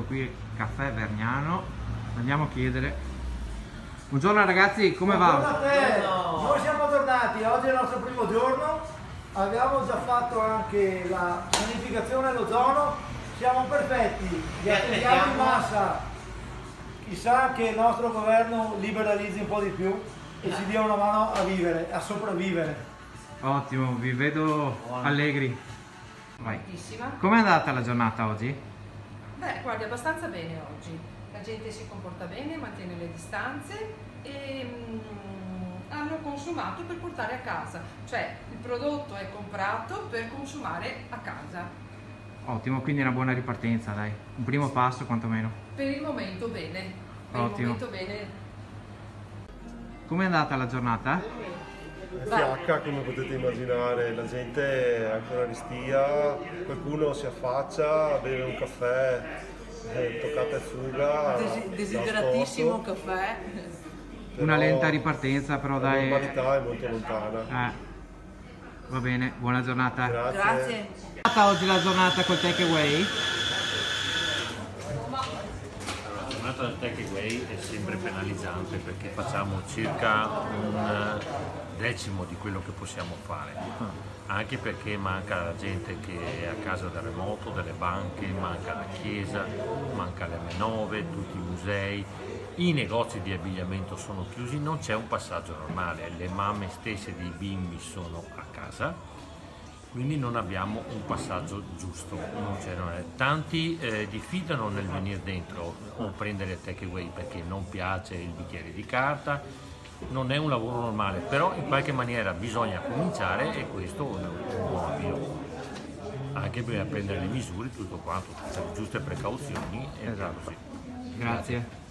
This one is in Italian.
qui Caffè Vergnano. Andiamo a chiedere. Buongiorno ragazzi, come va? Buongiorno a te! Noi siamo tornati, oggi è il nostro primo giorno, abbiamo già fatto anche la pianificazione all'ozono, siamo perfetti, li attendiamo in massa. Chissà che il nostro governo liberalizzi un po' di più e ci dia una mano a vivere, a sopravvivere. Ottimo, vi vedo allegri. Vai. Bellissima. Com'è andata la giornata oggi? Beh, guardi, abbastanza bene oggi. La gente si comporta bene, mantiene le distanze e hanno consumato per portare a casa. Cioè, il prodotto è comprato per consumare a casa. Ottimo, quindi una buona ripartenza, dai. Un primo passo quantomeno. Per il momento bene. Per Ottimo. il momento bene. Com'è andata la giornata? FH, come potete immaginare, la gente è ancora restia, qualcuno si affaccia, beve un caffè, toccata e fuga. Desideratissimo caffè. Una lenta ripartenza, però La dai. normalità è molto lontana. Va bene, buona giornata. Grazie. Oggi la giornata col takeaway? La giornata del takeaway è sempre penalizzante perché facciamo circa un decimo di quello che possiamo fare, anche perché manca la gente che è a casa da remoto, delle banche, manca la chiesa, manca l'M9, tutti i musei, i negozi di abbigliamento sono chiusi, non c'è un passaggio normale, le mamme stesse dei bimbi sono a casa. Quindi non abbiamo un passaggio giusto, non è. Tanti diffidano nel venire dentro o prendere il takeaway perché non piace il bicchiere di carta, non è un lavoro normale, però in qualche maniera bisogna cominciare e questo è un buon avvio. Anche bisogna prendere le misure, tutto quanto, tutte le giuste precauzioni e Esatto. così. Grazie.